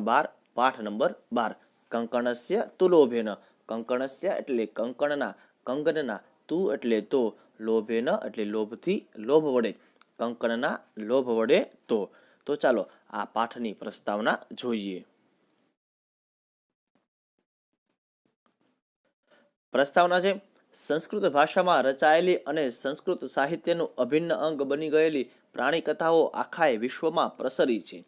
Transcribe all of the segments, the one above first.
12 પાઠ નંબર 12 કંકણસ્ય તુ લોભેન કંકણસ્ય એટલે કંકણના કંગનના તુ એટલે તો લોભેન એટલે લોભથી લોભ વડે કંકણના લોભ વડે તો ચાલો આ પાઠની પ્રસ્તાવના જોઈએ. પ્રસ્તાવના છે સંસ્કૃત ભાષામાં રચાયેલી અને સંસ્કૃત સાહિત્યનું અભિન્ન અંગ બની ગયેલી પ્રાણી કથાઓ આખાય વિશ્વમાં પ્રસરી છે.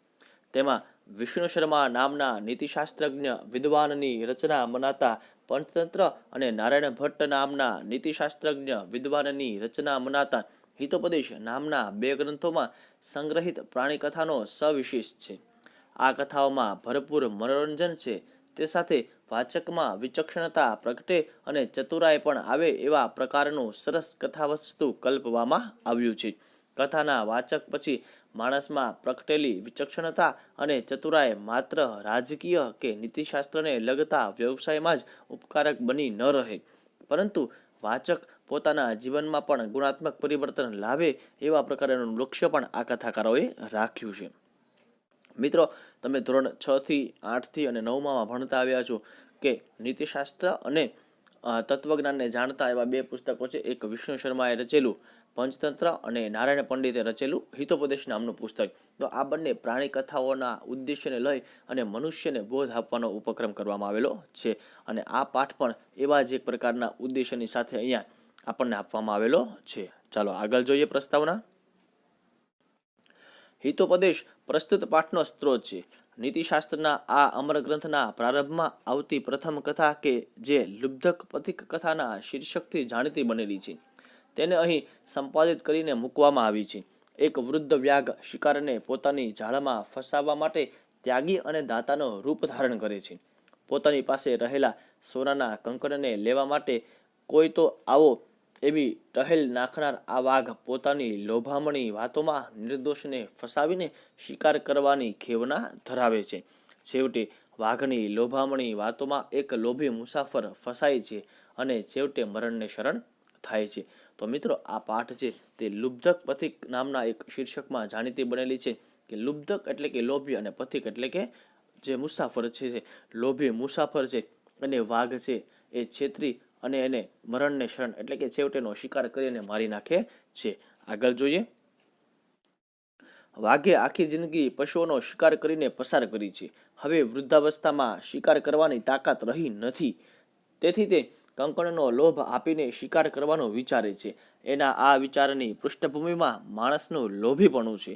તેમાં વિષ્ણુ શર્મા નામના નીતિશાસ્ત્રજ્ઞ વિદ્વાનની રચના મનાતા પંચતંત્ર અને નારાયણ ભટ્ટ નામના નીતિશાસ્ત્રજ્ઞ વિદ્વાનની રચના મનાતા હિતોપદેશ નામના 2 ગ્રંથોમાં સંગ્રહિત પ્રાણી કથાનો સવિશેષ છે. આ કથાઓમાં ભરપૂર મનોરંજન છે. તે સાથે વાચકમાં વિચક્ષણતા પ્રગટે અને ચતુરાઈ પણ આવે એવા પ્રકારનું સરસ કથાવસ્તુ કલ્પવામાં આવ્યું છે. કથાના વાચક પછી માણસમાં પ્રગટેલી વિચક્ષણતા અને ચતુરાઈ માત્ર રાજકીય કે નીતિશાસ્ત્રને લગતા વ્યવસાયમાં જ ઉપકારક બની ન રહે, પરંતુ વાચક પોતાના જીવનમાં પણ ગુણાત્મક પરિવર્તન લાવે એવા પ્રકારનું લક્ષ્ય પણ આ કથાકારોએ રાખ્યું છે. મિત્રો, તમે ધોરણ 6 થી 8 થી અને 9માં ભણતા આવ્યા છો કે નીતિશાસ્ત્ર અને તત્વજ્ઞાનને જાણતા એવા 2 પુસ્તકો છે. એક વિષ્ણુ શર્માએ રચેલું પંચતંત્ર અને નારાયણ પંડિતે રચેલું હિતોપદેશ નામનું પુસ્તક. તો આ બંને પ્રાણી કથાઓના ઉદ્દેશ્યને લઈ અને મનુષ્યને બોધ આપવાનો ઉપક્રમ કરવામાં આવેલો છે. અને આ પાઠ પણ એવા જ એક પ્રકારના ઉદ્દેશ્યની સાથે અહીંયા આપણને આપવામાં આવેલો છે. ચાલો આગળ જોઈએ પ્રસ્તાવના. હિતોપદેશ પ્રસ્તુત પાઠનો સ્ત્રોત છે. નીતિશાસ્ત્રના આ અમર ગ્રંથના પ્રારંભમાં આવતી પ્રથમ કથા કે જે લુબ્ધક પથિક કથાના શીર્ષકથી જાણીતી બનેલી છે, તેને અહીં સંપાદિત કરીને મૂકવામાં આવી છે. એક વૃદ્ધ વ્યાઘ શિકારને પોતાની જાળમાં ફસાવવા માટે ત્યાગી અને દાતાનો રૂપ ધારણ કરે છે. પોતાની પાસે રહેલા સોનાના કંકણને લેવા માટે કોઈ તો આવો એવી ટહેલ નાખનાર આ વાઘ પોતાની લોભામણી વાતોમાં નિર્દોષને ફસાવીને શિકાર કરવાની ખેવના ધરાવે છે. છેવટે વાઘની લોભામણી વાતોમાં એક લોભી મુસાફર ફસાય છે અને છેવટે મરણને શરણ થાય છે. તો મિત્રો, આ પાઠ છે તે લુબ્ધક પથિક નામના એક શીર્ષકમાં જાણીતી બનેલી છે. કે લુબ્ધક એટલે કે લોભી અને પથિક એટલે કે જે મુસાફર છે, લોભી મુસાફર છે અને વાઘ છે એ છેતરી અને એને મરણને શરણ એટલે કે છેવટેનો શિકાર કરીને મારી નાખે છે. આગળ જોઈએ. વાઘે આખી જિંદગી પશુઓનો શિકાર કરીને પસાર કરી છે. હવે વૃદ્ધાવસ્થામાં શિકાર કરવાની તાકાત રહી નથી. તેથી તે કંકણનો લોભ આપીને શિકાર કરવાનો વિચારે છે. એના આ વિચારની પૃષ્ઠભૂમિમાં માણસનું લોભીપણું છે.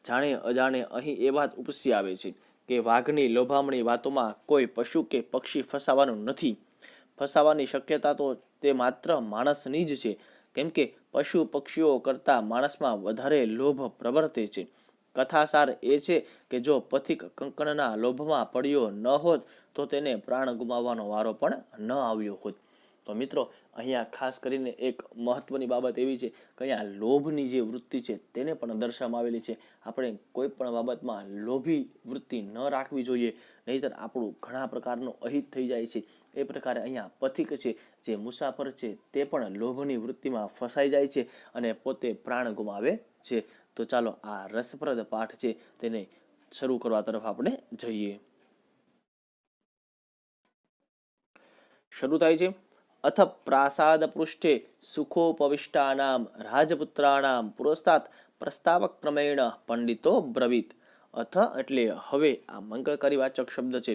જાણે અજાણે અહીં એ વાત ઉપસી આવે છે કે વાઘની લોભામણી વાતોમાં કોઈ પશુ કે પક્ષી ફસાવાનું નથી. ફસાવાની શક્યતા તો તે માત્ર માણસની જ છે, કેમ કે પશુ પક્ષીઓ કરતાં માણસમાં વધારે લોભ પ્રવર્તે છે. કથાસાર એ છે કે જો પથિક કંકણના લોભમાં પડ્યો ન હોત તો તેને પ્રાણ ગુમાવવાનો વારો પણ ન આવ્યો હોત. તો મિત્રો, અહીંયા ખાસ કરીને એક મહત્વની બાબત એવી છે કે અહીંયા લોભની જે વૃત્તિ છે તેને પણ દર્શાવવામાં આવેલી છે. આપણે કોઈ પણ બાબતમાં લોભી વૃત્તિ ન રાખવી જોઈએ, નહીંતર આપણું ઘણા પ્રકારનું અહિત થઈ જાય છે. એ પ્રકારે અહીંયા પથિક છે, જે મુસાફર છે, તે પણ લોભની વૃત્તિમાં ફસાઈ જાય છે અને પોતે પ્રાણ ગુમાવે છે. તો ચાલો આ રસપ્રદ પાઠ છે તેને શરૂ કરવા તરફ આપણે જઈએ. શરૂ થાય છે. અથ પ્રાસાદ પૃષ્ઠે સુખોપવિષ્ટાનામ રાજપુત્રાણામ પુરસ્તાત પ્રસ્તાવક ક્રમેણ પંડિતો બ્રવીત. અથ એટલે હવે, આ મંગળકારી વાચક શબ્દ છે.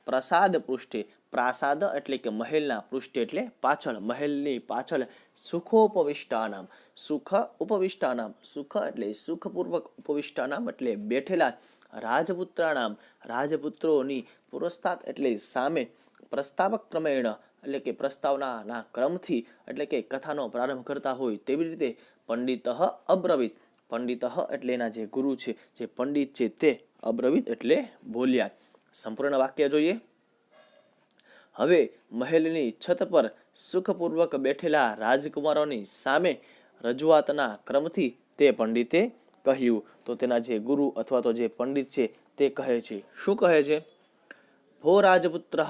પ્રસાદ પૃષ્ઠે, પ્રાસાદ એટલે કે મહેલના, પૃષ્ઠે એટલે પાછળ, મહેલની પાછળ, સુખોપવિષ્ટાનામ, સુખ ઉપવિષ્ટાનામ, સુખ એટલે સુખપૂર્વક, ઉપવિષ્ટાનામ એટલે બેઠેલા, રાજપુત્રાણામ રાજપુત્રોની, પુરસ્તાત એટલે સામે, પ્રસ્તાવક ક્રમેણ એટલે કે પ્રસ્તાવનાના ક્રમથી, એટલે કે કથાનો પ્રારંભ કરતા હોય તેવી રીતે, પંડિત અબ્રવીત, પંડિત એટલે એના જે ગુરુ છે, જે પંડિત છે તે, અબ્રવીત એટલે બોલ્યા. સંપૂર્ણ વાક્ય જોઈએ. હવે મહેલની છત પર સુખપૂર્વક બેઠેલા રાજકુમારોની સામે રજૂઆતના ક્રમથી તે પંડિતે કહ્યું. તો તેના જે ગુરુ અથવા તો જે પંડિત છે તે કહે છે. શું કહે છે? ભો રાજપુત્ર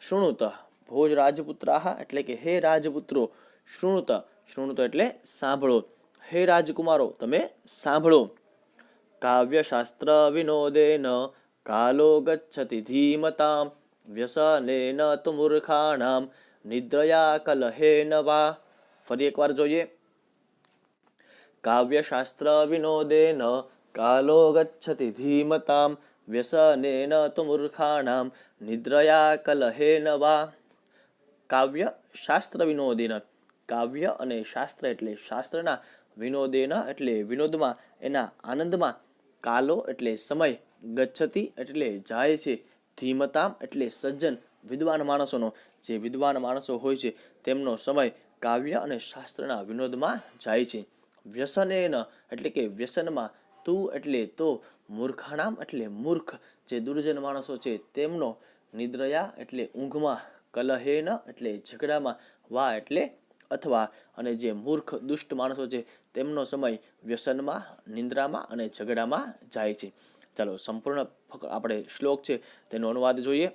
શૃણુત, ભોજ રાજપુત્રાહ એટલે કે હે રાજપુત્રો, શૃણુત, શૃણુત એટલે સાંભળો, હે રાજકુમારો તમે સાંભળો. કાવ્યશાસ્ત્ર વિનોદેન કાલો ગચ્છતિ ધીમતામ વ્યસનેન તુ મૂર્ખાણામ નિદ્રયા કલહેન વા. ફરી એકવાર જોઈએ. કાવ્યશાસ્ત્ર વિનોદેન કાલો ગચ્છતિ ધીમતામ વ્યસનેન તુ મૂર્ખાણામ નિદ્રયા કલહેન વા. કાવ્ય શાસ્ત્ર વિનોદેન, કાવ્ય અને શાસ્ત્ર એટલે શાસ્ત્રના, વિનોદેન એટલે વિનોદમાં, એના આનંદમાં, કાલો એટલે સમય, ગચ્છતિ એટલે જાય છે, ધીમતામ એટલે સજ્જન વિદ્વાન માણસોનો, જે વિદ્વાન માણસો હોય છે તેમનો સમય કાવ્ય અને શાસ્ત્રના વિનોદમાં જાય છે. વ્યસનેન એટલે કે વ્યસનમાં, તું એટલે તો, મૂર્ખાણામ એટલે મૂર્ખ જે દુર્જન માણસો છે તેમનો, નિદ્રયા એટલે ઊંઘમાં, કલહેન એટલે ઝઘડામાં, વા એટલે અથવા, અને જે મૂર્ખ દુષ્ટ માણસો છે તેમનો સમય વ્યસનમાં, નિંદ્રામાં અને ઝઘડામાં જાય છે. ચાલો સંપૂર્ણ આપણે શ્લોક છે તેનો અનુવાદ જોઈએ.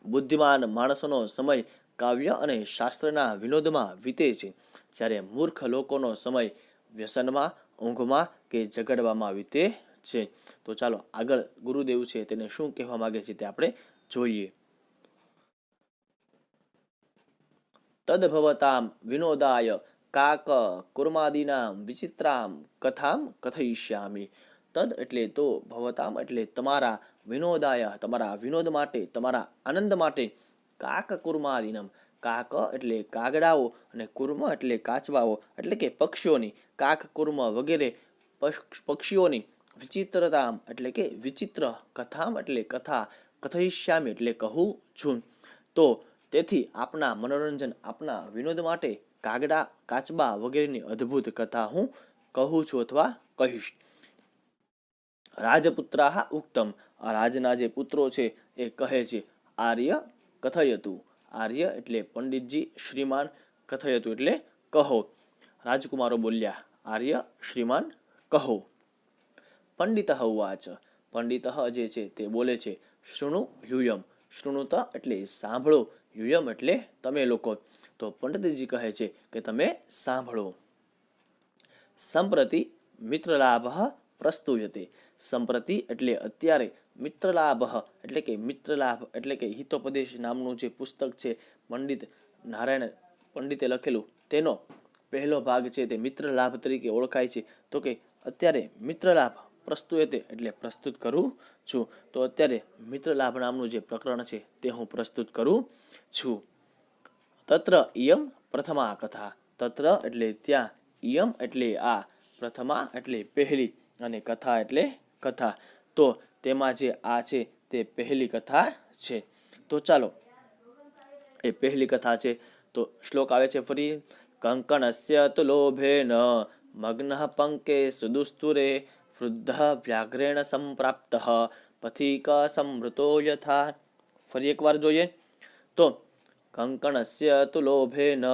બુદ્ધિમાન માણસોનો સમય કાવ્ય અને શાસ્ત્રના વિનોદમાં વીતે છે, જ્યારે મૂર્ખ લોકોનો સમય વ્યસનમાં, ઊંઘમાં કે ઝઘડવામાં વીતે છે. તો ચાલો આગળ ગુરુદેવ છે તેને શું કહેવા માંગે છે તે આપણે જોઈએ. તદભવતામ વિનોદાય કાક કુર્માદીનામ વિચિત્રામ કથામ કથયિષ્યામિ. તદ એટલે તો, ભવતામ એટલે તમારા, વિનોદાય તમારા વિનોદ માટે, તમારા આનંદ માટે, કાક કુર્માદીનમ, કાક એટલે કાગડાઓ અને કુર્મ એટલે કાચબાઓ એટલે કે પક્ષીઓની, કાક કુર્મ વગેરે પક્ષીઓની, વિચિત્રતામ એટલે કે વિચિત્ર, કથામ એટલે કથા, કથયિષ્યામિ એટલે કહું છું. તો તેથી આપના મનોરંજન, આપના વિનોદ માટે કાગડા, કાચબા વગેરેની અદ્ભુત કથા હું કહું છું અથવા કહીશ. રાજપુત્રાહ ઉક્તમ, આ રાજના જે પુત્રો છે એ કહે છે. આર્ય કથયતુ, આર્ય એટલે પંડિતજી, શ્રીમાન, કથયતુ એટલે કહો. રાજકુમારો બોલ્યા, આર્ય શ્રીમાન કહો. પંડિત ઉવાચ, પંડિત જે છે તે બોલે છે. શૃણુ યુયમ, શૃણુત એટલે સાંભળો, યુયમ એટલે તમે લોકો. તો પંડિતજી કહે છે કે તમે સાંભળો. સંપ્રતિ મિત્રલાભ પ્રસ્તુયતે, સંપ્રતિ એટલે અત્યારે, મિત્રલાભ એટલે કે મિત્રલાભ એટલે કે હિતોપદેશ નામનું જે પુસ્તક છે પંડિત નારાયણ પંડિતે લખેલું, તેનો પહેલો ભાગ છે તે મિત્રલાભ તરીકે ઓળખાય છે. તો કે અત્યારે મિત્રલાભ પ્રસ્તુયતે એટલે પ્રસ્તુત કરું છું. તો અત્યારે મિત્રલાભ નામનું જે પ્રકરણ છે તે હું પ્રસ્તુત કરું છું. તત્ર ઇયમ પ્રથમા કથા, તત્ર એટલે ત્યાં, ઇયમ એટલે આ, પ્રથમા એટલે પહેલી, અને કથા એટલે કથા. તો તેમાં જે આ છે તે પહેલી કથા છે. તો ચાલો એ પહેલી કથા છે. તો શ્લોક આવે છે ફરી. કંકણસ્ય તુ લોભેન મગ્ન પંકે સુદુસ્તુરે વૃદ્ધ વ્યાઘ્રેણ સંપ્રાપ્ત પથિક સંવૃતો યથા. ફરી એકવાર જોઈએ તો, કંકણસ્ય તુ લોભેન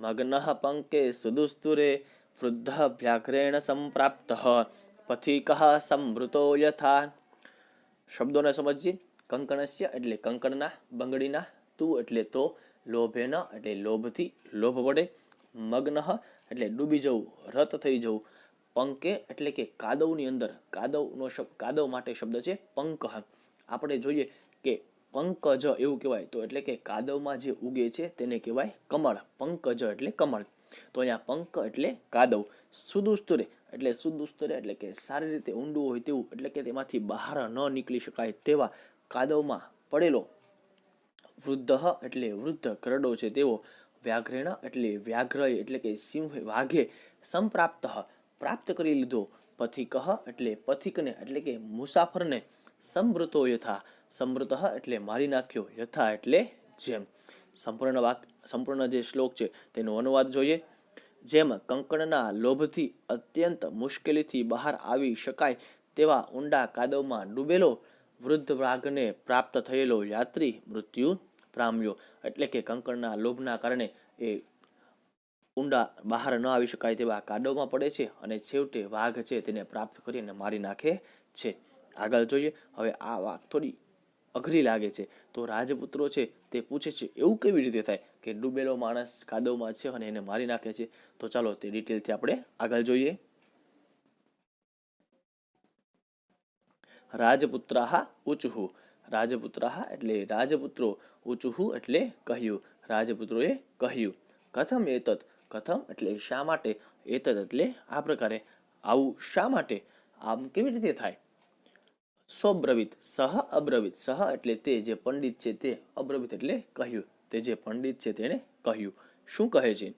મગ્ન પંકે સુદુસ્તુરે વૃદ્ધ વ્યાઘ્રેણ સંપ્રાપ્ત પથિક સંવૃતો યથા. શબ્દોને સમજીએ. કંકણસ્ય એટલે કંકણના, બંગડીના, તું એટલે તો, લોભેન એટલે લોભથી, લોભ વડે, મગ્ન એટલે ડૂબી જવું, રત થઈ જવું, પંકે એટલે કે કાદવની અંદર, કાદવનો શબ્દ, કાદવ માટે શબ્દ છે પંક. આપણે જોઈએ કે પંકજ એવું કહેવાય, તો એટલે કે કાદવમાં જે ઉગે છે તેને કહેવાય કમળ, પંકજ એટલે કમળ. તો અહીંયા પંક એટલે કાદવ. સુદુસ્તુરે એટલે સુદુસ્તુરે એટલે કે સારી રીતે ઊંડું હોય તેવું, એટલે કે તેમાંથી બહાર ન નીકળી શકાય તેવા કાદવમાં પડેલો, વૃદ્ધ એટલે વૃદ્ધ, કરડો છે તેવો, વ્યાઘ્રેણ એટલે વ્યાઘ્ર એટલે કે સિંહ, વાઘે, સંપ્રાપ્ત પ્રાપ્ત કરી લીધો, પથિક એટલે પથિકને એટલે કે મુસાફરને, સંવૃતો યથા, સંવૃત એટલે મારી નાખ્યો, યથા એટલે જેમ. સંપૂર્ણ જે શ્લોક છે તેનો અનુવાદ જોઈએ. જેમ કંકણના લોભથી અત્યંત મુશ્કેલીથી બહાર આવી શકાય તેવા ઊંડા કાદવમાં ડૂબેલો વૃદ્ધ વાઘને પ્રાપ્ત થયેલો યાત્રી મૃત્યુ પામ્યો. એટલે કે કંકણના લોભના કારણે એ ઊંડા બહાર ન આવી શકાય તેવા કાદવમાં પડે છે અને છેવટે વાઘ છે તેને પ્રાપ્ત કરીને મારી નાખે છે. આગળ જોઈએ. હવે આ વાત થોડી અઘરી લાગે છે. તો રાજપુત્રો છે તે પૂછે છે એવું કેવી રીતે થાય કે ડૂબેલો માણસ કાદવમાં છે અને એને મારી નાખે છે. તો ચાલો તે ડિટેલથી આપણે આગળ જોઈએ. રાજપુત્રાહ ઊચુઃ, રાજપુત્રાહ એટલે રાજપુત્રો, ઊચુઃ એટલે કહ્યું, રાજપુત્રોએ કહ્યું. કથમ એતત, કથમ એટલે શા માટે, એતત એટલે આ પ્રકારે, આવું શા માટે, આમ કેવી રીતે થાય. સોબ્રવીત સહ અબ્રવીત, સહ એટલે તે જે પંડિત છે તે, અબ્રવીત એટલે કહ્યું, તે જે પંડિત છે તેણે કહ્યું. શું કહે છે.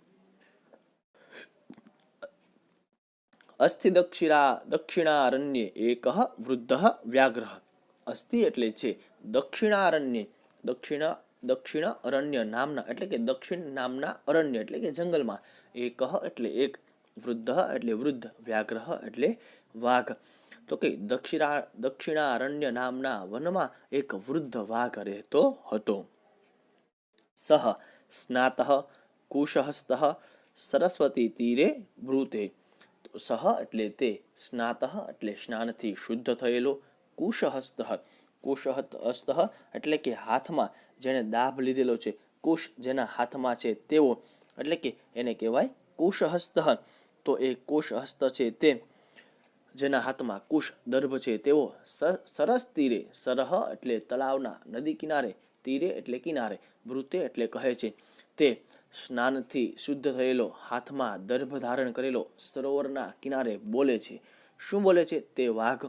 અસ્થિ દક્ષિણારણ્ય એક વૃદ્ધ વ્યાઘ્ર, અસ્થિ એટલે છે, દક્ષિણારણ્ય, દક્ષિણ અરણ્ય નામના એટલે કે દક્ષિણ નામના અરણ્ય એટલે કે જંગલમાં, એક એટલે એક, વૃદ્ધ એટલે વૃદ્ધ, વ્યાઘ્ર એટલે વાઘ. તો કે દક્ષિણારણ્ય નામના વનમાં એક વૃદ્ધ વાઘ રહેતો હતો. સહ સ્નાતઃ કુશહસ્તઃ સરસ્વતી તીરે બ્રૂતે, સહ એટલે તે, સ્નાતઃ એટલે સ્નાનથી શુદ્ધ થયેલો, કુશહસ્ત, કુશહસ્ત એટલે કે હાથમાં જેને દાભ લીધેલો છે, કુશ જેના હાથમાં છે તેવો, એટલે કે એને કહેવાય કુશહસ્ત. તો એ કુશહસ્ત છે તે, જેના હાથમાં કુશ દર્ભ છે તેવો, સરસ તીરે, સરહ એટલે તળાવના નદી કિનારે, તીરે એટલે કિનારે, બ્રુતે એટલે કહે છે તે, સ્નાનથી શુદ્ધ થયેલો, હાથમાં દર્ભ ધારણ કરેલો, સરોવરના કિનારે બોલે છે. શું બોલે છે તે વાઘ.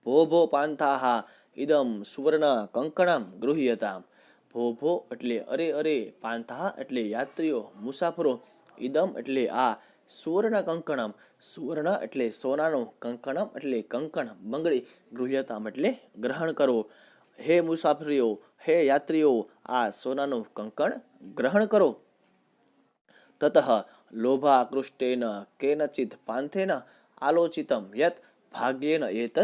ભો ભો પાંથાહા ઇદમ સુવર્ણ કંકણમ ગૃહ્યતામ, ભો ભો એટલે અરે અરે, પાંથા એટલે યાત્રીઓ, મુસાફરો, ઇદમ એટલે આ, સુવર્ણ કંકણમ, સુવર્ણ એટલે સોનાનું, કંકણમ એટલે કંકણ, બંગડી, ગૃહ્યતામ એટલે ગ્રહણ કરો. હે મુસાફરીઓ, હે યાત્રીઓ, આ સોનાનું કંકણ ગ્રહણ કરો. તતઃ લોભાકૃષ્ટેન કેનચિત પાંથેન આલોચિતમ યત ભાગ્યેન એતત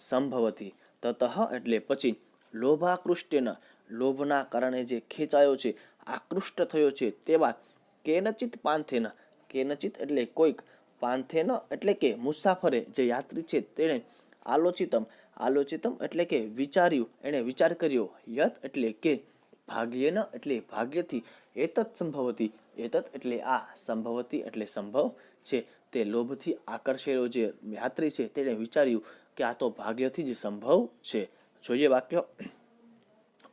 સંભવતી. તતઃ એટલે પછી, લોભાકૃષ્ટેન લોભના કારણે જે ખેંચાયો છે, આકૃષ્ટ થયો છે તેવા, કેનચિત પાંથેન, કેનચિત એટલે કોઈક, પાંથેન એટલે કે મુસાફરે, જે યાત્રી છે તેણે, આલોચિતમ, આલોચિતમ એટલે કે વિચાર્યું, એણે વિચાર કર્યો, યત એટલે કે, ભાગ્યેન એટલે ભાગ્યથી, એતત સંભવતી, એતત એટલે આ, સંભવતી એટલે સંભવ છે, તે લોભથી આકર્ષેલો જે યાત્રી છે તેણે વિચાર્યું કે આ તો ભાગ્યથી જ સંભવ છે. જોઈએ વાક્ય.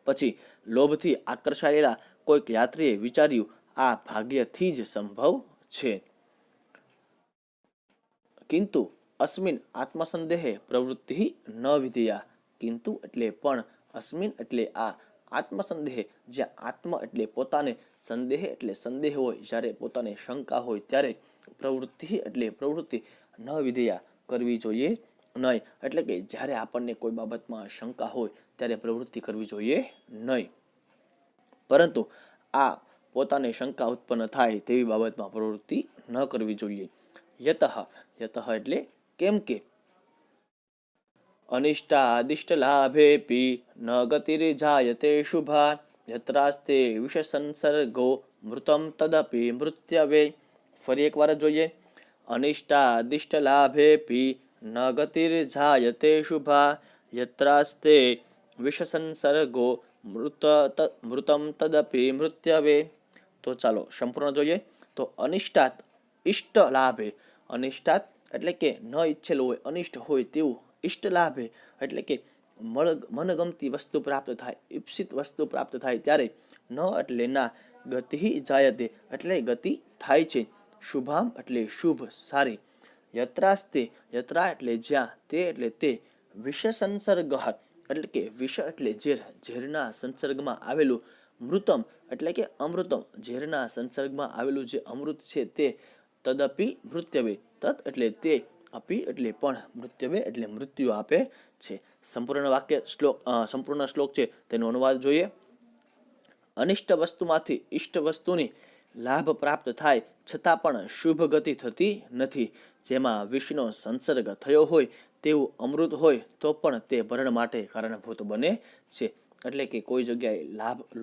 પછી લોભથી આકર્ષાયેલા કોઈક યાત્રીએ વિચાર્યું આ ભાગ્યથી જ સંભવ છે. કિંતુ અસ્મિન આત્મસંદેહે પ્રવૃત્તિ ન વિધેયા, કિંતુ એટલે પણ, અસ્મિન એટલે આ, આત્મસંદેહ જ્યાં આત્મ એટલે પોતાને, સંદેહ એટલે સંદેહ હોય, જ્યારે પોતાને શંકા હોય ત્યારે, પ્રવૃત્તિ એટલે પ્રવૃત્તિ, ન વિધેયા કરવી જોઈએ નહીં, એટલે કે જ્યારે આપણને કોઈ બાબતમાં શંકા હોય ત્યારે પ્રવૃત્તિ કરવી જોઈએ નહીં. પરંતુ આ પોતાને શંકા ઉત્પન્ન થાય તેવી બાબતમાં પ્રવૃત્તિ ન કરવી જોઈએ. યતઃ, યતઃ એટલે કેમ કે, અનિષ્ટાદિષ્ટ લાભેપી ન ગતિર્જાયતે શુભા, યત્રાસ્તે વિષસંસર્ગો મૃતમ તદપી મૃત્યવે. ફરી એકવાર જોઈએ. અનિષ્ટાદિષ્ટ લાભેપી ન ગતિર્જાયતે શુભા, યત્રાસ્તે વિષસંસર્ગો મૃતમ તદપી મૃત્યવે. તો ચાલો સંપૂર્ણ જોઈએ. તો અનિષ્ટાત ઇષ્ટ લાભે, અનિષ્ટાત એટલે કે ન ઈચ્છેલું હોય, અનિષ્ટ હોય તેવું, ઇષ્ટ લાભે એટલે કે મનગમતી વસ્તુ પ્રાપ્ત થાય, ઈપ્સિત વસ્તુ પ્રાપ્ત થાય ત્યારે, ન એટલે ના, ગતિ જાયતે એટલે ગતિ થાય છે, શુભામ એટલે શુભ સારી, યત્રાસ્તે, યત્રા એટલે જ્યાં, તે એટલે તે, વિષ સંસર્ગ એટલે કે વિષ એટલે ઝેર, ઝેરના સંસર્ગમાં આવેલું, મૃતમ એટલે કે અમૃતમ, ઝેરના સંસર્ગમાં આવેલું જે અમૃત છે તે, તદપી મૃત્યવે, તત એટલે તે, અપી એટલે પણ, મૃત્યવે એટલે મૃત્યુ આપે છે. સંપૂર્ણ વાક્ય સંપૂર્ણ શ્લોક છે તેનો અનુવાદ જોઈએ. અનિષ્ટ વસ્તુમાંથી ઇષ્ટ વસ્તુની લાભ પ્રાપ્ત થાય છતાં પણ શુભ ગતિ થતી નથી. જેમાં વિષનો સંસર્ગ થયો હોય તેવું અમૃત હોય તો પણ તે ભરણ માટે કારણભૂત બને છે. એટલે કે કોઈ જગ્યાએ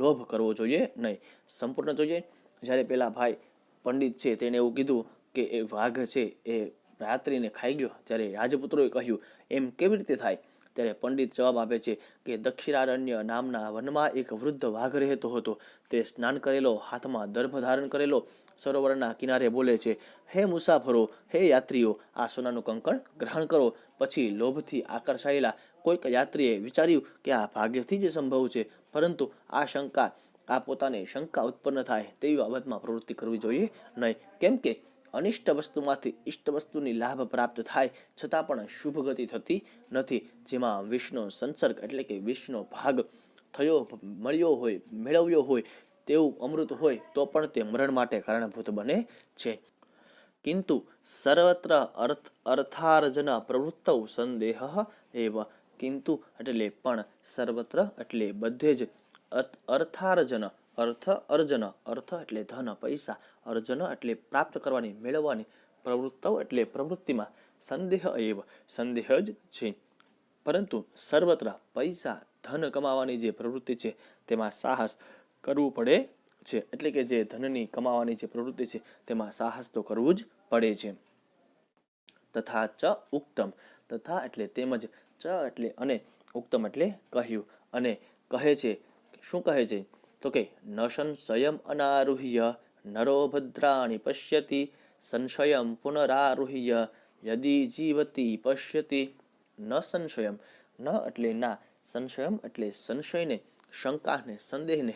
લોભ કરવો જોઈએ નહીં. સંપૂર્ણ જોઈએ. જ્યારે પેલા ભાઈ પંડિત છે તેણે એવું કીધું કે એ વાઘ છે એ રાત્રિને ખાઈ ગયો, ત્યારે રાજપુત્રોએ કહ્યું એમ કેવી રીતે થાય? ત્યારે પંડિત જવાબ આપે છે કે દક્ષિણારણ્ય નામના વનમાં એક વૃદ્ધ વાઘ રહેતો હતો. તે સ્નાન કરેલો, હાથમાં દર્ભ ધારણ કરેલો, સરોવરના કિનારે બોલે છે, હે મુસાફરો, હે યાત્રીઓ, આ સોનાનું કંકણ ગ્રહણ કરો. પછી લોભથી આકર્ષાયેલા કોઈક યાત્રીએ વિચાર્યું કે આ ભાગ્યથી જ સંભવ છે, પરંતુ આ પોતાને શંકા ઉત્પન્ન થાય તેવી બાબતમાં પ્રવૃત્તિ કરવી જોઈએ નહીં. કેમ કે અનિષ્ટ વસ્તુમાંથી ઇષ્ટ વસ્તુની લાભ પ્રાપ્ત થાય છતાં પણ શુભ ગતિ થતી નથી. જેમાં વિષનો સંસર્ગ એટલે કે વિષનો ભાગ થયો મેળવ્યો હોય તેવું અમૃત હોય તો પણ તે મરણ માટે કારણભૂત બને છે. કિંતુ સર્વત્ર અર્થાર્જન પ્રવૃત્તૌ સંદેહ એવ. કિંતુ એટલે પણ, સર્વત્ર એટલે બધે જ, અર્થાર્જન અર્થ એટલે ધન પૈસા, અર્જન એટલે પ્રાપ્ત કરવાની મેળવવાની, પ્રવૃત્તૌ એટલે પ્રવૃત્તિમાં, સંદેહ એવ સંદેહ જ છે. પરંતુ સર્વત્ર પૈસા ધન કમાવાની જે પ્રવૃત્તિ છે તેમાં સાહસ કરવું પડે છે. એટલે કે જે ધનની કમાવાની જે પ્રવૃત્તિ છે તેમાં સાહસ તો કરવું જ પડે છે. તથા ચ ઉક્તમ, તથા એટલે તેમજ, ચ એટલે અને, ઉક્તમ એટલે કહ્યું. અને કહે છે, શું કહે છે? તો કે ન સંશયમ અનારુહ્ય નરો ભદ્રાણી પશ્યતિ, સંશયમ પુનરારુહ્ય યદિ જીવતી પશ્યતિ. ન સંશયમ, ન એટલે ના, સંશયમ એટલે સંશયને, શંકાને, સંદેહને,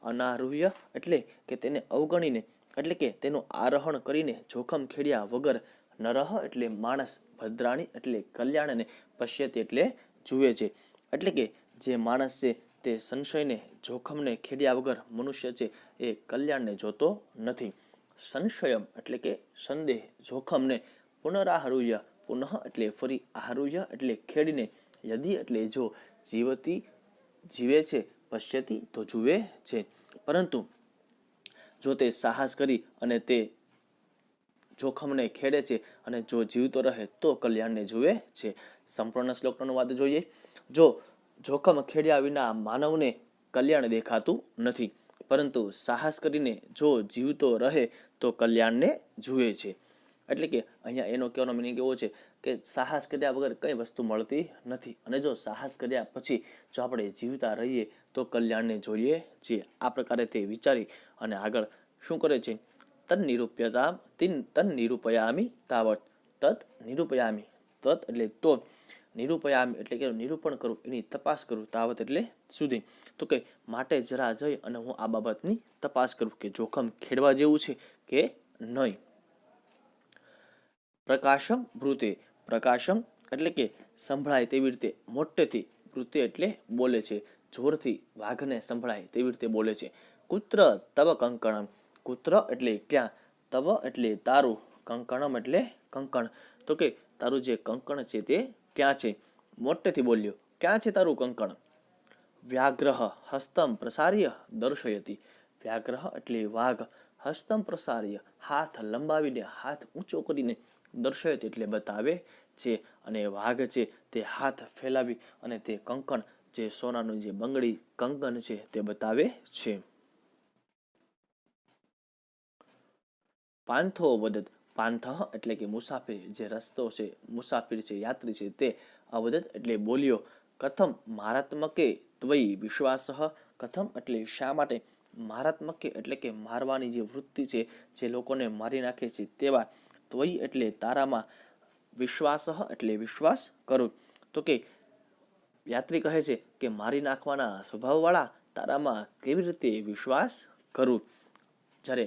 અનારુહ્ય એટલે કે તેને અવગણીને, એટલે કે તેનું આરોહણ કરીને જોખમ ખેડ્યા વગર, નરહ એટલે માણસ, ભદ્રાણી એટલે કલ્યાણને, પશ્યતિ એટલે જુએ છે. એટલે કે જે માણસ છે તે સંશયને, જોખમને ખેડ્યા વગર મનુષ્ય છે એ કલ્યાણને જોતો નથી. સંશયમ એટલે કે સંદેહ, જોખમને, પુનરાહૃહ્ય પુનઃ એટલે ફરી, આહૃહ્ય એટલે ખેડીને, યદિ એટલે જો, જીવે છે, પશ્યતિ તો જુએ છે. પરંતુ જો તે સાહસ કરી અને તે જોખમને ખેડે છે અને જો જીવતો રહે તો કલ્યાણને જુએ છે. સંપૂર્ણ શ્લોકનો અનુવાદ જોઈએ. જો જોખમ ખેડ્યા વિના માનવને કલ્યાણ દેખાતું નથી, પરંતુ સાહસ કરીને જો જીવતો રહે તો કલ્યાણને જુએ છે. એટલે કે અહીંયા એનો કહેવાનો મિનિંગ એવો છે કે સાહસ કર્યા વગર કઈ વસ્તુ મળતી નથી, અને જો સાહસ કર્યા પછી જો આપણે જીવતા રહીએ તો કલ્યાણને જોઈએ છીએ. આ પ્રકારે તે વિચારી અને આગળ શું કરે છે? તન્નિરૂપયામિ તાવત, તત નિરૂપયામિ, તત એટલે તો, નિરૂપયામિ એટલે કે નિરૂપણ કરું, એની તપાસ કરું, તાવત એટલે સુધી. તો કે માટે જરા જઈ અને હું આ બાબતની તપાસ કરું કે જોખમ ખેડવા જેવું છે કે નહીં. પ્રકાશમ બ્રુતે, પ્રકાશમ એટલે કે સંભળાય તેવી રીતે, મોટેથી, બ્રુતે એટલે બોલે છે, જોરથી, વાઘને સંભળાય તેવી રીતે બોલે છે. કુત્ર તવ કંકણમ, કુત્ર એટલે ક્યાં, તવ એટલે તારું, કંકણમ એટલે કંકણ. તો કે તારું જે કંકણ છે તે ક્યાં છે? મોટેથી બોલ્યો, ક્યાં છે તારું કંકણ? વ્યાઘ્રહ હસ્તમ પ્રસાર્ય દર્શયતી, વ્યાઘ્રહ એટલે વાઘ, હસ્તમ પ્રસાર્ય હાથ લંબાવીને, હાથ ઊંચો કરીને, દર્શયતી એટલે બતાવે છે. અને વાઘ છે તે હાથ ફેલાવી અને તે કંકણ, જે સોનાનું જે બંગડી કંકણ છે તે બતાવે છે. પાંથો વદત, પાંથ એટલે કે મુસાફિર, જે રસ્તો છે, મુસાફિર છે, યાત્રી છે તે, અવદત એટલે બોલ્યો. કથમ મારાત્મકે ત્વયી વિશ્વાસ, કથમ એટલે શા માટે, મારાત્મકે એટલે કે મારવાની જે વૃત્તિ છે, જે લોકોને મારી નાખે છે તેવા, ત્વયી એટલે તારામાં, વિશ્વાસ એટલે વિશ્વાસ કરું. તો કે યાત્રી કહે છે કે મારી નાખવાના સ્વભાવવાળા તારામાં કેવી રીતે વિશ્વાસ કરું. જ્યારે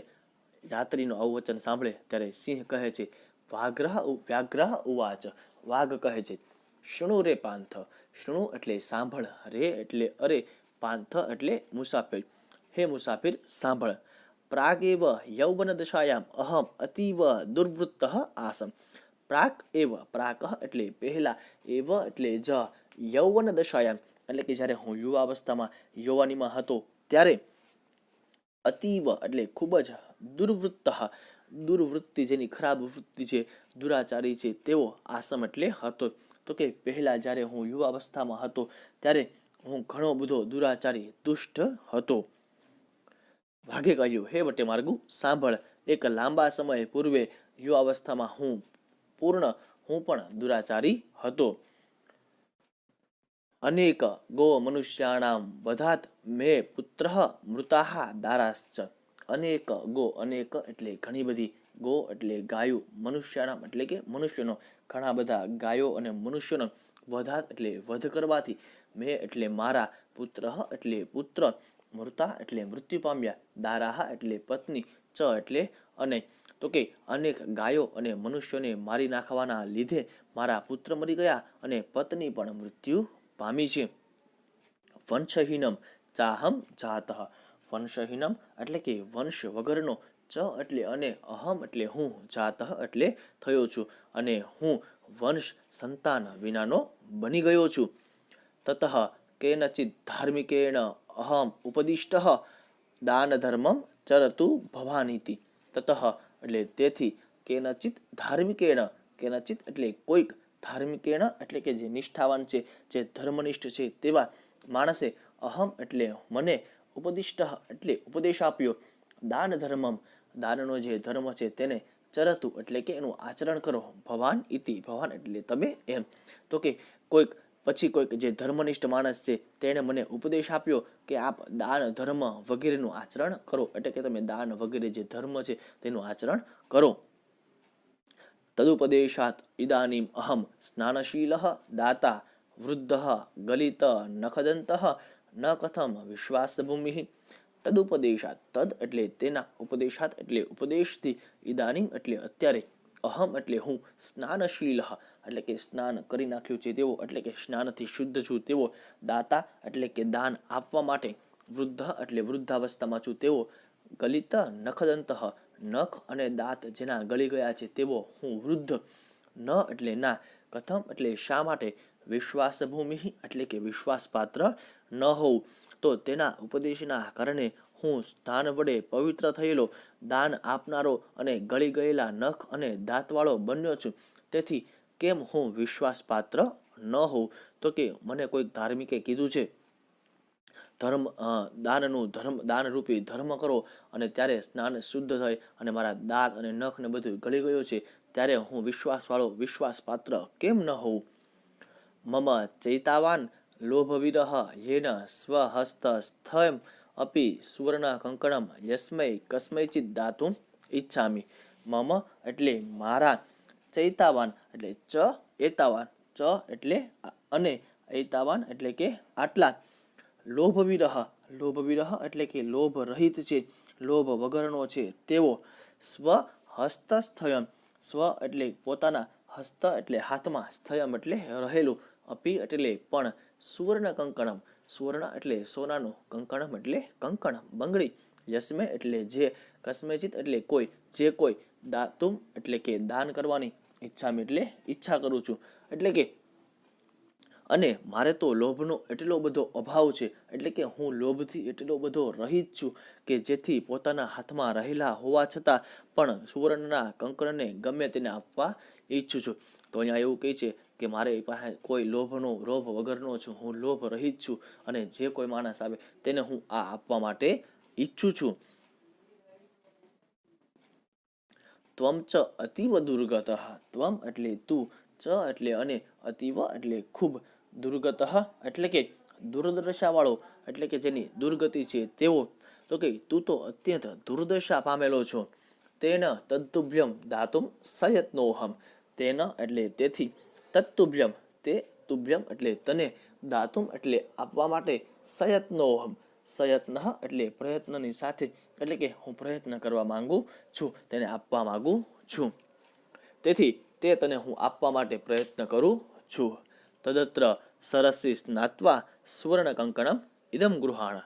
યાત્રીનું આવું વચન સાંભળે ત્યારે સિંહ કહે છે, વ્યાઘ્રહ ઉવાચ, વાઘ કહે છે, શૃણુ રે પાંથ, શૃણુ એટલે સાંભળ, રે એટલે અરે, પાંથ એટલે મુસાફિર, હે મુસાફિર સાંભળ. પ્રાગેવ યૌવન દશાયામ અહમ અતીવ દુર્વૃત્ત આસમ. પ્રાક એવ, પ્રાક એટલે પહેલા, એવ એટલે જ, યૌવન દશાયામ એટલે કે જ્યારે હું યુવાવસ્થામાં, યુવાનીમાં હતો ત્યારે, અતીવ એટલે ખૂબ જ, દુર્વૃત્તિ જેની ખરાબ વૃત્તિ છે, દુરાચારી છે તેવો, આસમ એટલે હતો. તો કે પહેલા જ્યારે હું યુવાવસ્થામાં હતો ત્યારે હું ઘણો બધો દુરાચારી, દુષ્ટ હતો. વાઘે કહ્યું, હે વટે માર્ગુ સાંભળ, એક લાંબા સમય પૂર્વે યુવાવસ્થામાં હું પણ દુરાચારી હતો. અનેક ગો મનુષ્યાણામ વધાત મે પુત્ર મૃતાહ દારાશ્ચ, અનેક ગો, અનેક એટલે ઘણી બધી, ગો એટલે ગાયું, મનુષ્યનામ એટલે કે મનુષ્યનો, ઘણા બધા ગાયો અને મનુષ્યનો, વધાત એટલે વધ કરવાથી, મેં એટલે મારા, પુત્ર એટલે પુત્ર, મૃતા એટલે મૃત્યુ પામ્યા, દારાહ એટલે પત્ની, ચ એટલે અને, તો કે અનેક ગાયો અને મનુષ્યોને મારી નાખવાના લીધે મારા પુત્ર મરી ગયા અને પત્ની પણ મૃત્યુ પામી છે. વંશહીનમ ચાહમ જાતઃ, વંશહીનમ એટલે કે વંશ વગરનો, ચ એટલે અને, અહમ એટલે હું, જાતઃ એટલે થયો છું, અને હું વંશ સંતાન વિનાનો બની ગયો છું. તતઃ કેનચિત ધાર્મિકેણ અહમ ઉપદિષ્ટ દાન ધર્મમ ચરતુ ભવાનીતિ. તતઃ એટલે તેથી, કેનચિત ધાર્મિકેણ, કેનચિત એટલે કોઈક, ધાર્મિકેણ એટલે કે જે નિષ્ઠાવાન છે, જે ધર્મનિષ્ઠ છે તેવા માણસે, અહમ એટલે મને, ઉપદિષ્ટ એટલે ઉપદેશ આપ્યો, દાન ધર્મમ દાનનો જે ધર્મ છે તેને, ચરતુ એટલે કે એનું આચરણ કરો, ભવાન ઇતિ ભવાન એટલે તમે એમ. તો કે કોઈક પછી કોઈક જે ધર્મનિષ્ઠ માણસ છે તેણે મને ઉપદેશ આપ્યો કે આપ દાન ધર્મ વગેરેનું આચરણ કરો, એટલે કે તમે દાન વગેરે જે ધર્મ છે તેનું આચરણ કરો. તદુપદેશાત ઇદાનીમ અહમ સ્નાનશીલઃ દાતા વૃદ્ધઃ ગલિત નખદંતઃ ન કથમ વિશ્વાસભૂમિ. તદુપદેશાત, તદ એટલે તેના, ઉપદેશાત એટલે ઉપદેશથી, ઇદાનીમ એટલે અત્યારે, અહમ એટલે હું, સ્નાનશીલ એટલે કે સ્નાન કરી નાખ્યું છે તેવો, એટલે કે સ્નાનથી શુદ્ધ છું તેવો, દાતા એટલે કે દાન આપવા માટે, વૃદ્ધ એટલે વૃદ્ધાવસ્થામાં છું તેવો, ગલિત નખદંત નખ અને દાંત જેના ગળી ગયા છે તેવો હું વૃદ્ધ, ન એટલે ના, કથમ એટલે શા માટે, વિશ્વાસભૂમિ એટલે કે વિશ્વાસપાત્ર ન હોઉં, તો તેના ઉપદેશના કારણે હું દાન વડે પવિત્ર થયેલો, દાન આપનારો અને ગળી ગયેલા નખ અને દાંતવાળો બન્યો છું. તેથી કેમ હું વિશ્વાસપાત્ર ન હોઉં? તો કે મને કોઈક ધાર્મિકે કીધું છે ધર્મ, દાનરૂપી ધર્મ કરો, અને ત્યારે સ્નાન શુદ્ધ થાય અને મારા દાંત અને નખ ને બધું ગળી ગયું છે, ત્યારે હું વિશ્વાસવાળો, વિશ્વાસપાત્ર કેમ ન હોઉં? મમ ચૈતાવાન લોભવિરહ યેન સ્વહસ્તસ્થમ અપી સુવર્ણ કંકણમ યસ્મૈ કસ્મૈચિત દાતુમ ઈચ્છામિ. મમ એટલે મારા, ચૈતાવાન એટલે ચ એતાવાન, ચ એટલે અને, એતાવાન એટલે કે આટલા, લોભવિરહ, લોભવિરહ એટલે કે લોભ રહિત છે, લોભ વગરનો છે તેવો, સ્વ હસ્તસ્થયમ, સ્વ એટલે પોતાના, હસ્ત એટલે હાથમાં, સ્થયમ એટલે રહેલું, અપી એટલે પણ, સુવર્ણ કંકણમ, સુવર્ણ એટલે સોનાનું, કંકણમ એટલે કંકણ બંગડી, યસ્મે એટલે જે, કસ્મેચિત એટલે કોઈ, જે કોઈ, દાતુમ એટલે કે દાન કરવાની, ઈચ્છામી એટલે ઈચ્છા કરું છું. એટલે કે અને મારે તો લોભનો એટલો બધો અભાવ છે, એટલે કે હું લોભથી એટલો બધો રહિત છું કે જેથી પોતાના હાથમાં રહેલા હોવા છતાં પણ સુવર્ણના કંકણને ગમે તેને આપવા ઈચ્છું છું. તો અહીંયા એવું કહે છે કે મારે પાસે કોઈ લોભ વગરનો છું, હું લોભ રહિત છું, અને જે કોઈ માણસ આવે તેને હું આ આપવા માટે ઈચ્છું છું. ત્વમ ચ અતીવ દુર્ગત, ત્વમ એટલે તું, ચ એટલે અને, અતીવ એટલે ખૂબ, દુર્ગત એટલે કે દુર્દશા એટલે કે જેની દુર્ગતિ છે તેવો. તો કે તું તો અત્યંત દુર્દશા પામેલો છો. તેન તત્તુભ્યમ દાતુમ સયત્નોહમ, તેન એટલે તેથી, તત્તુભ્યમ તે, તુભ્યમ એટલે તને, દાતુમ એટલે આપવા માટે, સયત્નોહમ, સયત્ન એટલે પ્રયત્નની સાથે, એટલે કે હું પ્રયત્ન કરવા માંગુ છું, તેને આપવા માંગુ છું. તેથી તે તને હું આપવા માટે પ્રયત્ન કરું છું. તદત્ર સરસી સ્નાત્વા સુવર્ણ કંકણમ ઇદમ ગૃહાણ.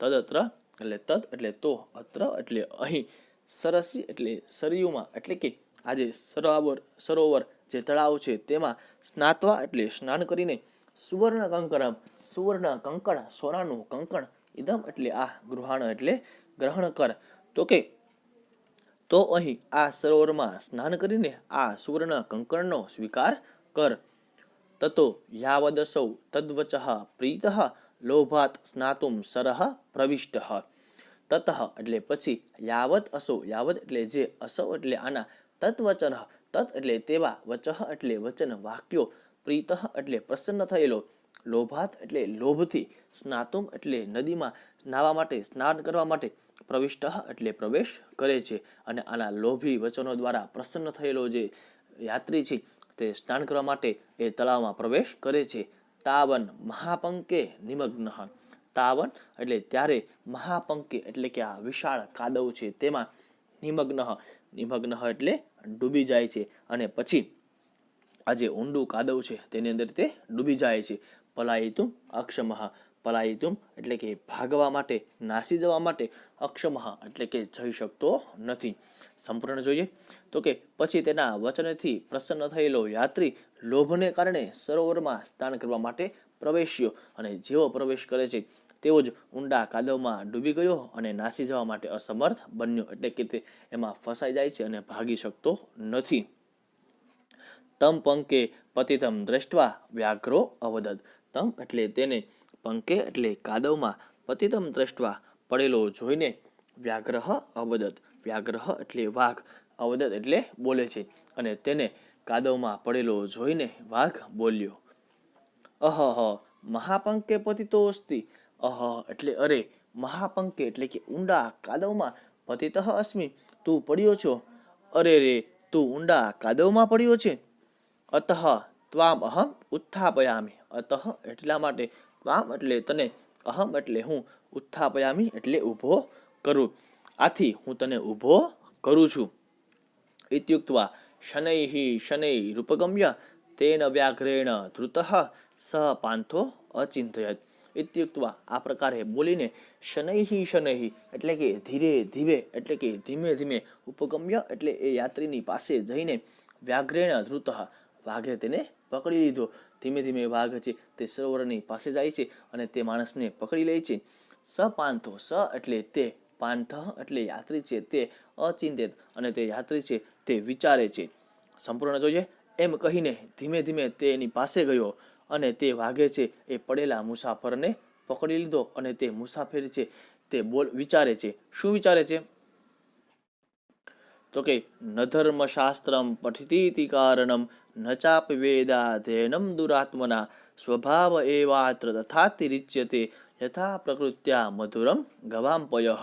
તદત્ર એટલે તદ એટલે તો, અત્ર એટલે અહીં, સરસી એટલે સરયુમાં, એટલે કે આજે સરોવર જે તળાવ છે તેમાં, સ્નાત્વા એટલે સ્નાન કરીને, સુવર્ણ કંકણમ, સુવર્ણ કંકણ સોનાનું કંકણ, ઇદમ એટલે આ, ગૃહાણ એટલે ગ્રહણ કર. તો કે તો અહીં આ સરોવરમાં સ્નાન કરીને આ સુવર્ણ કંકણનો સ્વીકાર કર. તતો યાવદસૌ તદ્વચઃ પ્રીતઃ લોભાત સ્નાતુમ સરઃ પ્રવિષ્ટઃ. તતઃ એટલે પછી, યાવત અસૌ, યાવત એટલે જે, અસૌ એટલે આના, તત્વચન, તત એટલે તેવા, વચઃ એટલે વચન વાક્યો, પ્રીતઃ એટલે પ્રસન્ન થયેલો, લોભાત એટલે લોભથી, સ્નાતુમ એટલે નદીમાં નાહવા માટે, સ્નાન કરવા માટે, પ્રવિષ્ટ એટલે પ્રવેશ કરે છે. અને આના લોભી વચનો દ્વારા પ્રસન્ન થયેલો જે યાત્રી છે તે સ્નાન કરવા માટે એ તળાવમાં પ્રવેશ કરે છે. તાવન મહાપંકે નિમગ્ન. તાવન એટલે ત્યારે, મહાપંકે એટલે કે આ વિશાળ કાદવ છે તેમાં, નિમગ્ન નિમગ્ન એટલે ડૂબી જાય છે. અને પછી આ જે ઊંડું કાદવ છે તેની અંદર તે ડૂબી જાય છે. પલાયિતુમ અક્ષમઃ. પલાયિતુમ એટલે કે ભાગવા માટે, નાસી જવા માટે, અક્ષમઃ એટલે કે જઈ શકતો નથી. સંપૂર્ણ જોઈએ તો કે પછી તેના વચનથી પ્રસન્ન થયેલો યાત્રી લોભને કારણે સરોવરમાં સ્નાન કરવા માટે પ્રવેશ્યો, અને જેવો પ્રવેશ કરે છે તેવો જ ઊંડા કાદવમાં ડૂબી ગયો અને નાસી જવા માટે અસમર્થ બન્યો, એટલે કે તે એમાં ફસાઈ જાય છે અને ભાગી શકતો નથી. તમ પંકે પતિતમ દ્રષ્ટવા વ્યાઘ્રો અવદદ. તમ એટલે તેને, પંકે એટલે કાદવમાં, પતિતમ દ્રષ્ટવા પડેલો જોઈને, વ્યાઘ્ર અવદદ. વ્યાઘ્ર એટલે વાઘ, અવદદ એટલે બોલે છે, અને તેને કાદવમાં પડેલો જોઈને વાઘ બોલ્યો. અહહ મહાપંકે પતિતો અસ્તિ. અહ એટલે અરે, મહાપંકે એટલે કે ઊંડા કાદવમાં, પતિતઃ અસ્મિ તું પડ્યો છો. અરે રે, તું ઊંડા કાદવમાં પડ્યો છે. અતઃ ત્વામ અહમ ઉત્થાપયામિ. અતઃ એટલા માટે, ત્વામ એટલે તને, અહમ એટલે હું, ઉત્થાપયામિ એટલે ઊભો કરું, આથી હું તને ઊભો કરું છું. ઇત્યુક્ત્વા શનૈઃ શનૈરુપગમ્ય તેન વ્યાઘ્રેણ ધૃતઃ સ પાંથો અચિંતયત. ઇત્યુક્ત્વા આ પ્રકારે બોલીને, શનૈઃ શનૈઃ એટલે કે ધીરે ધીરે એટલે કે ધીમે ધીમે, ઉપગમ્ય એટલે એ યાત્રીની પાસે જઈને, વ્યાઘ્રેણ ધૃતઃ વાઘે તેને પકડી લીધો. ધીમે ધીમે વાઘ છે તે સરોવરની પાસે જાય છે અને તે માણસને પકડી લે છે. સ પાંથો, સ એટલે તે, પાંથ એટલે યાત્રી છે તે, અચિંતિત અને તે યાત્રી છે તે વિચારે છે. સંપૂર્ણ જોઈએ એમ કહીને ધીમે ધીમે તે એની પાસે ગયો, અને તે વાઘે છે એ પડેલા મુસાફરને પકડી લીધો, અને તે મુસાફર છે તે વિચારે છે. શું વિચારે છે? તો કે ન ધર્મશાસ્ત્રમ પઠિતીતિ કારણમ ન ચાપી વેદાધ્યયનમ દુરાત્મના સ્વભાવ એવાત્ર તથાતિરિચ્યતે યથા પ્રકૃત્યા મધુરમ ગવામ્પયઃ.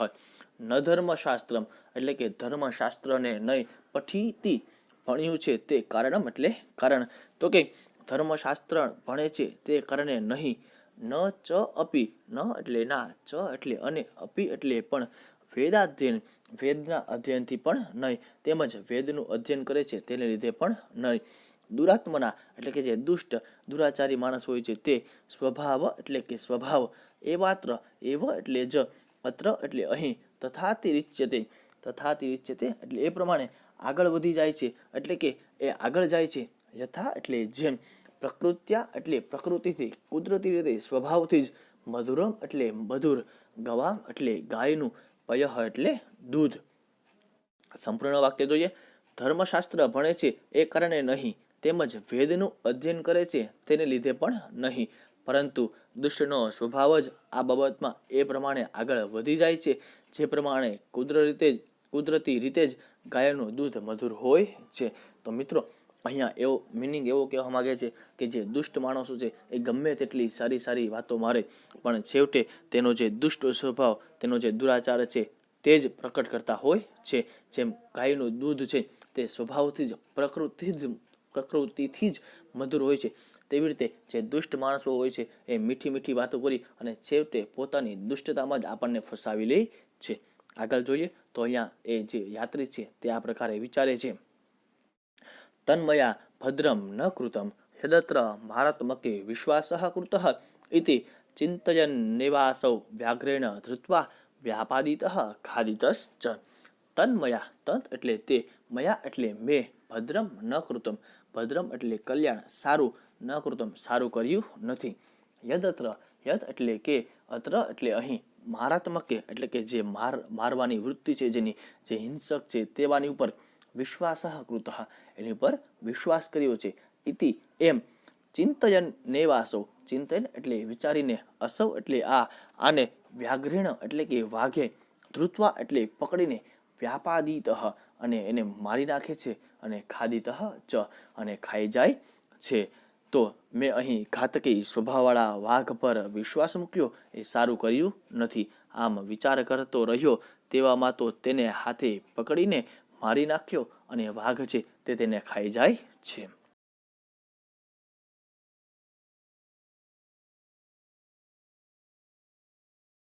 ન ધર્મશાસ્ત્રમ એટલે કે ધર્મશાસ્ત્રને નહીં, પઠિતી ભણ્યું છે તે, કારણમ એટલે કારણ. તો કે ધર્મશાસ્ત્ર ભણે છે તે કારણે નહીં, ન ચ અપી, ન એટલે ના, ચ એટલે અને, અપી એટલે પણ, વેદાધ્યયન વેદના અધ્યયનથી પણ નહીં, તેમજ વેદનું અધ્યયન કરે છે તેને લીધે પણ નહીં. દુરાત્મના એટલે કે જે દુષ્ટ દુરાચારી માણસ હોય છે તે, સ્વભાવ એટલે કે સ્વભાવ, એવાત્ર એવ એટલે જ, અત્ર એટલે અહીં, તથાતિરિચ્યતે તથાતિરિચ્યતે એટલે એ પ્રમાણે આગળ વધી જાય છે, એટલે કે એ આગળ જાય છે. યથા એટલે જેમ, પ્રકૃત્યા એટલે પ્રકૃતિથી, કુદરતી રીતે સ્વભાવથી જ, મધુરમ એટલે મધુર, ગવામ એટલે ગાયનું, પયઃ એટલે દૂધ. સંપૂર્ણ વાક્ય જોઈએ. ધર્મશાસ્ત્ર ભણે છે એ કારણે નહીં, તેમજ વેદનું અધ્યયન કરે છે તેને લીધે પણ નહીં, પરંતુ દુષ્ટનો સ્વભાવ જ આ બાબતમાં એ પ્રમાણે આગળ વધી જાય છે, જે પ્રમાણે કુદરતી રીતે જ ગાયનું દૂધ મધુર હોય છે. તો મિત્રો અહીંયા એવો મિનિંગ એવો કહેવા માંગે છે કે જે દુષ્ટ માણસો છે એ ગમે તેટલી સારી સારી વાતો મારે, પણ છેવટે તેનો જે દુષ્ટ સ્વભાવ, તેનો જે દુરાચાર છે તે જ પ્રકટ કરતા હોય છે. જેમ ગાયનું દૂધ છે તે સ્વભાવથી જ, પ્રકૃતિથી જ મધુર હોય છે, તેવી રીતે જે દુષ્ટ માણસો હોય છે એ મીઠી મીઠી વાતો કરી અને છેવટે પોતાની દુષ્ટતામાં જ આપણને ફસાવી લે છે. આગળ જોઈએ તો અહીંયા એ જે યાત્રી છે તે આ પ્રકારે વિચારે છે. તન્મયા ભદ્રમ ન કૃતમ યદત્ર મારાત્મકે વિશ્વાસઃ કૃતઃ ઇતિ ચિંતયન્નેવાસૌ વ્યાઘ્રેણ ધૃત્વા વ્યાપાદિતઃ ખાદિતશ્ચ. તન્મયા, તત એટલે તે, મયા એટલે મેં, ભદ્રમ ન કૃતમ, ભદ્રમ એટલે કલ્યાણ, સારું, ન કૃતમ સારું કર્યું નથી. યદત્ર, યદ એટલે કે, અત્ર એટલે અહીં, મારાત્મકે એટલે કે જે મારવાની વૃત્તિ છે જેની, જે હિંસક છે તેવાની ઉપર, વિશ્વાસઃ કૃતઃ એની ઉપર વિશ્વાસ કર્યો છે, ઇતિ એમ, ચિંતયન નેવાસૌ, ચિંતન એટલે વિચારીને, અસૌ એટલે આને, વ્યાઘ્રેણ એટલે કે વાઘે, ધૃત્વા એટલે પકડીને, વ્યાપાદિતઃ અને એને મારી નાખે છે, અને ખાદિતઃ ચ અને ખાઈ જાય છે. તો મેં અહીં ઘાતકી સ્વભાવવાળા વાઘ પર વિશ્વાસ મૂક્યો, એ સારું કર્યું નથી. આમ વિચાર કરતો રહ્યો તેવામાં તો તેને હાથે પકડીને મારી નાખ્યો અને વાઘ છે તે તેને ખાઈ જાય છે.